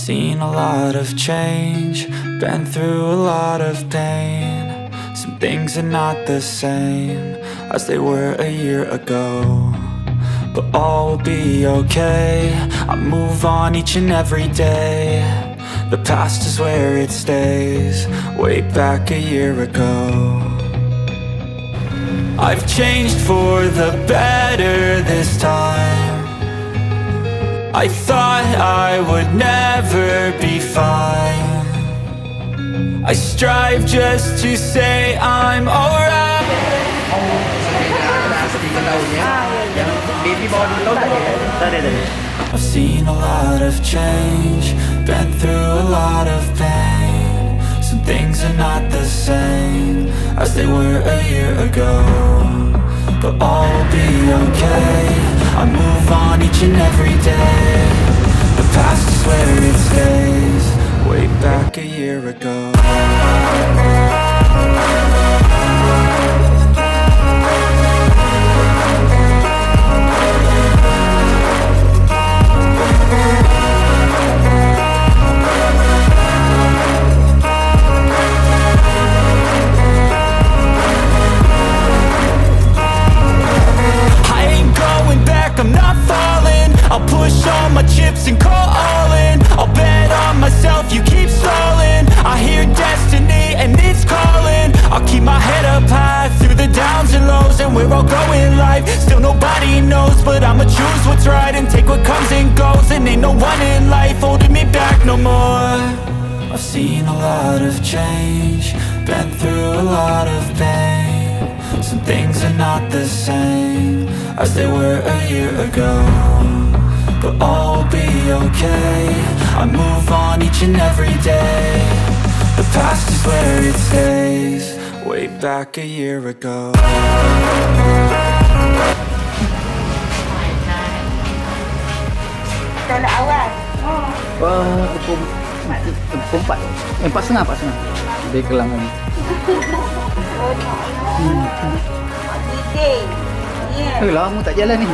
seen a lot of change, been through a lot of pain. Some things are not the same as they were a year ago, but all will be okay. I move on each and every day. The past is where it stays, way back a year ago. I've changed for the better this time. I thought I would never be fine. I strive just to say I'm alright. I've seen a lot of change, been through a lot of pain. Some things are not the same as they were a year ago, but all will be okay. I move on each and every day. The past is where it stays, way back a year ago. I'm not falling. I'll push all my chips and call all in. I'll bet on myself, you keep stalling. I hear destiny and it's calling. I'll keep my head up high through the downs and lows. And we're all going life, still nobody knows. But I'ma choose what's right and take what comes and goes. And ain't no one in life holding me back no more. I've seen a lot of change, been through a lot of pain. Some things are not the same as they were a year ago, but all will be okay. I move on each and every day. The past is where it stays, way back a year ago. Wah, pukul 4. 4:30. Dari Kelang lagi. Lama tak jalan ni.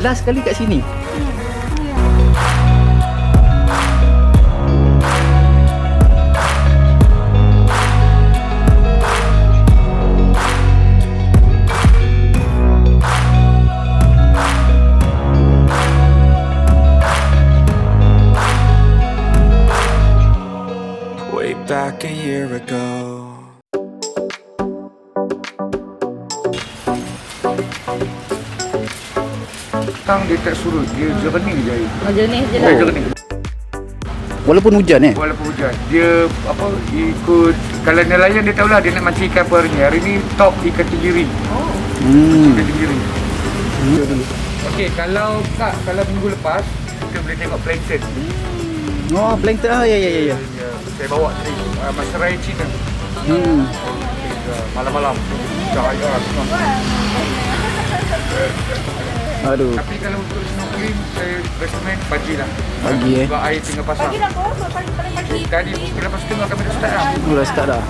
Last kali kat sini. Way back a year ago. Sekarang dia tak surut, dia jernih je air. Jernih je lah. Jernih. Walaupun hujan Walaupun hujan. Dia apa ikut, kalau nelayan dia tahulah dia nak mancing ikan apa hari ni. Hari ni top ikan tenggiri. Ikan tenggiri. Okey, kalau minggu lepas kita boleh tengok plankton. Oh, plankton. Ya. Saya bawa tadi maserai Cina. Malam-malam cahaya semua. Aduh. Tapi kalau untuk snorkling, saya recommend pagi lah. Pagi Sebab air tengah pasang. Pagi dah apa? Pagi. Tadi pukul 8.30 kami dah start lah. Dah start dah.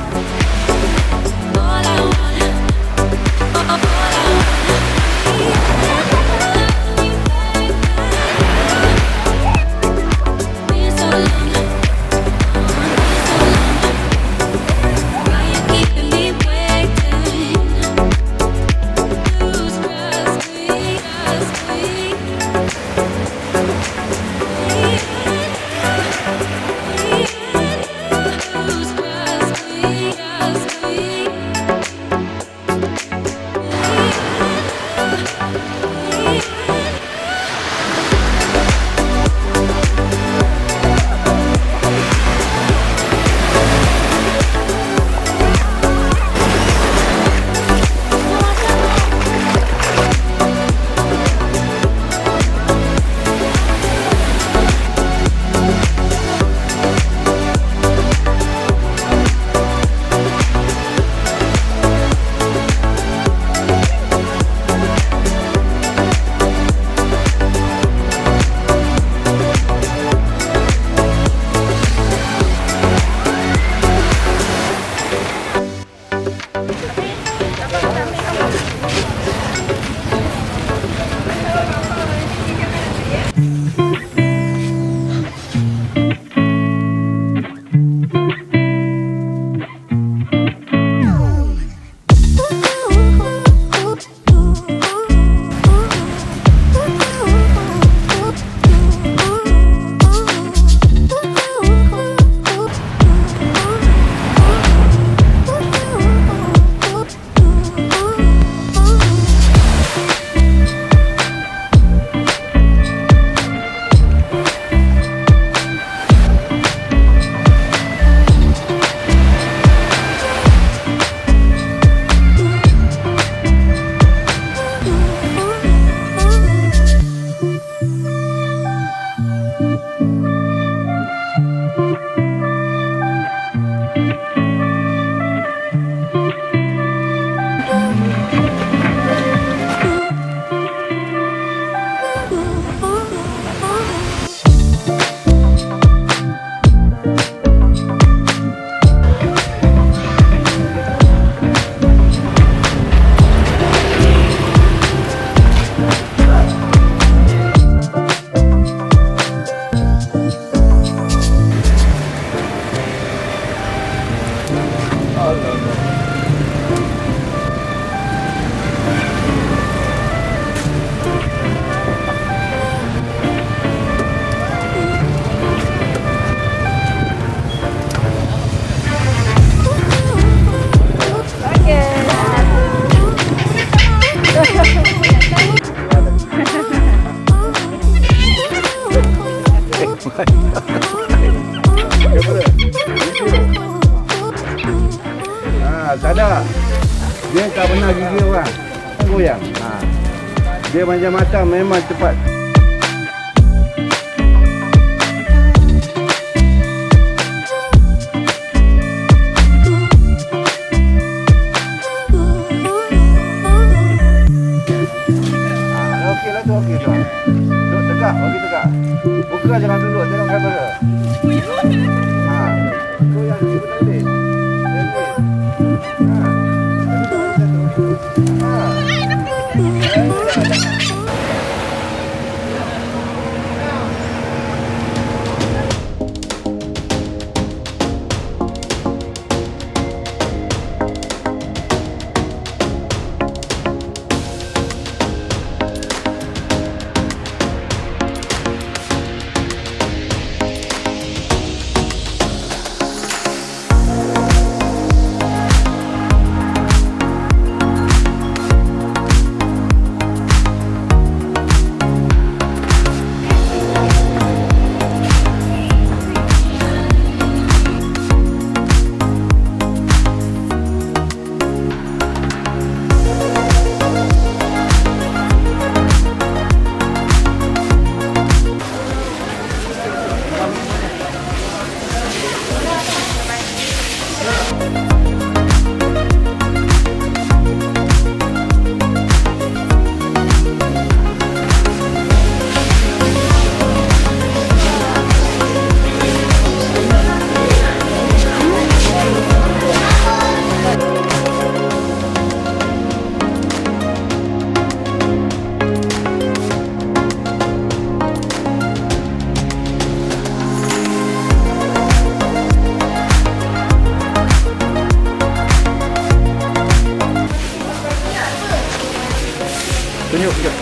Dia macam-macam, memang cepat. Okey lah tu, okey tu. Duduk tegak, bagi tegak. Buka jangan duduk, tengok kamera. Tu yang cikgu tadi. Tunjuk sekejap.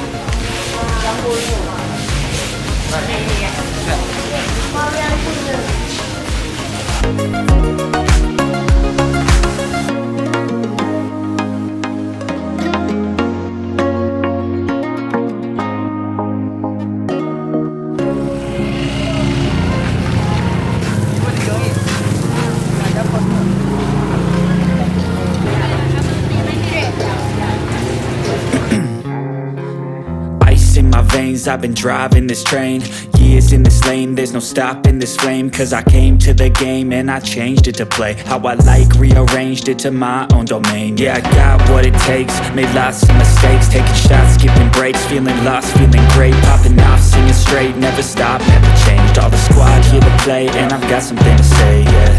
veins, I've been driving this train. Years in this lane, there's no stopping this flame. Cause I came to the game and I changed it to play how I like, rearranged it to my own domain. Yeah, I got what it takes, made lots of mistakes, taking shots, skipping breaks, feeling lost, feeling great, popping off, singing straight, never stopped, never changed. All the squad here to play and I've got something to say, yeah.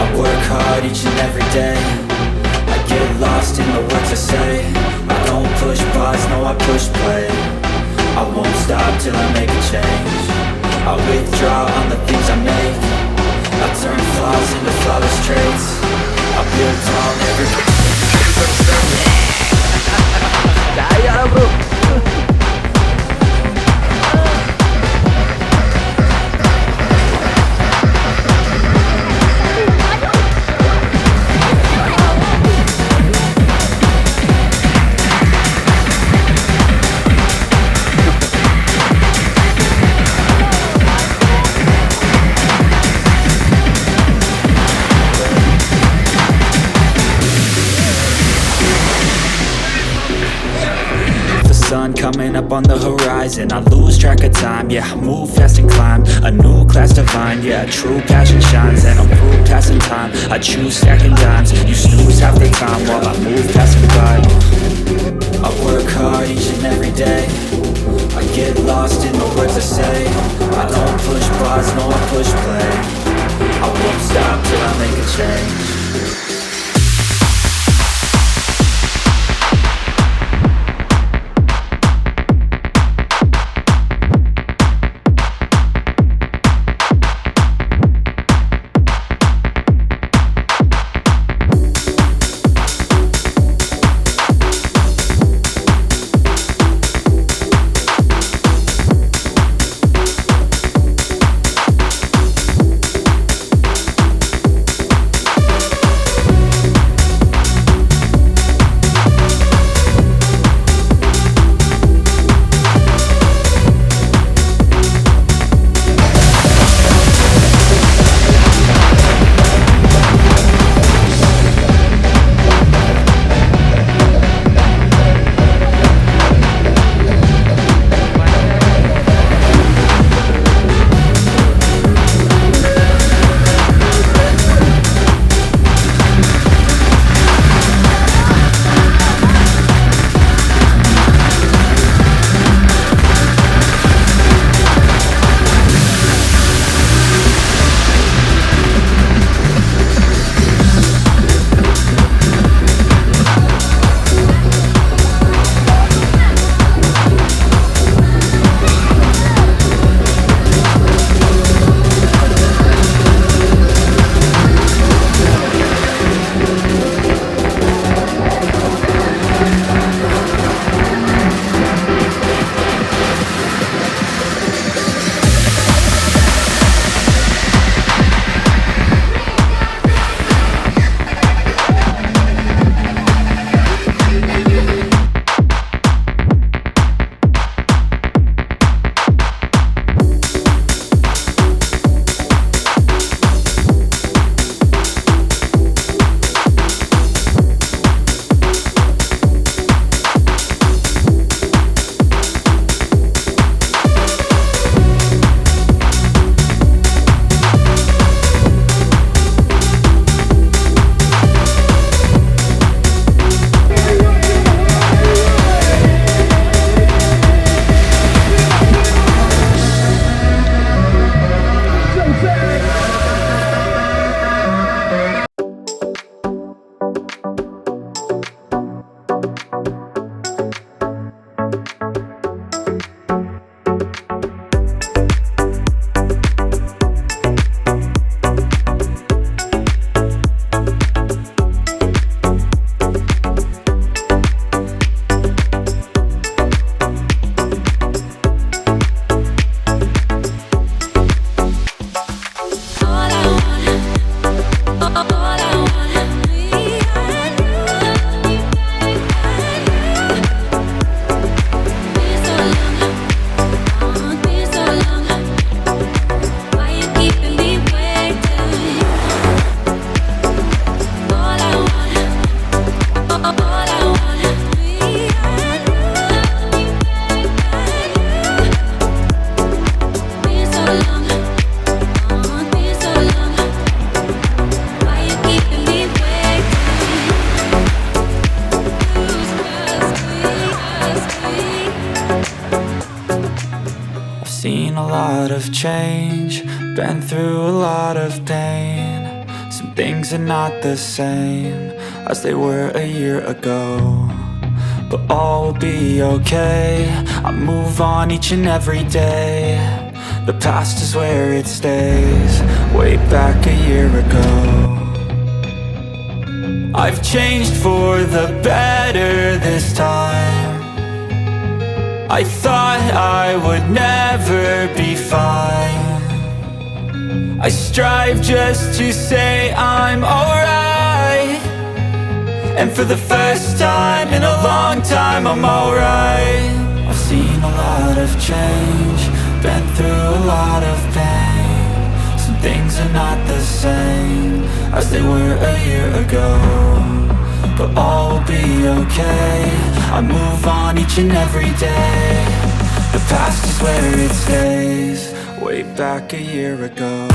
I work hard each and every day, I get lost in the words I say. I don't push pause, no I push play. I won't stop till I make a change. I withdraw on the things I make. I turn flaws into flawless traits. I build tall, never Daya lah bro. sun coming up on the horizon. I lose track of time, yeah, I move fast and climb a new class divine, yeah, true passion shines. And I'm through passing time, I choose stacking dimes. You snooze half the time while I move passing by. I work hard each and every day, I get lost in the words I say. I don't push pause, no I push play. I won't stop till I make a change. seen a lot of change, been through a lot of pain. Some things are not the same as they were a year ago, but all will be okay. I move on each and every day. The past is where it stays, way back a year ago. I've changed for the better this time. I thought I would never be fine. I strive just to say I'm alright, and for the first time in a long time I'm alright. I've seen a lot of change, been through a lot of pain. Some things are not the same as they were a year ago, but all will be okay. I move on each and every day. The past is where it stays, way back a year ago.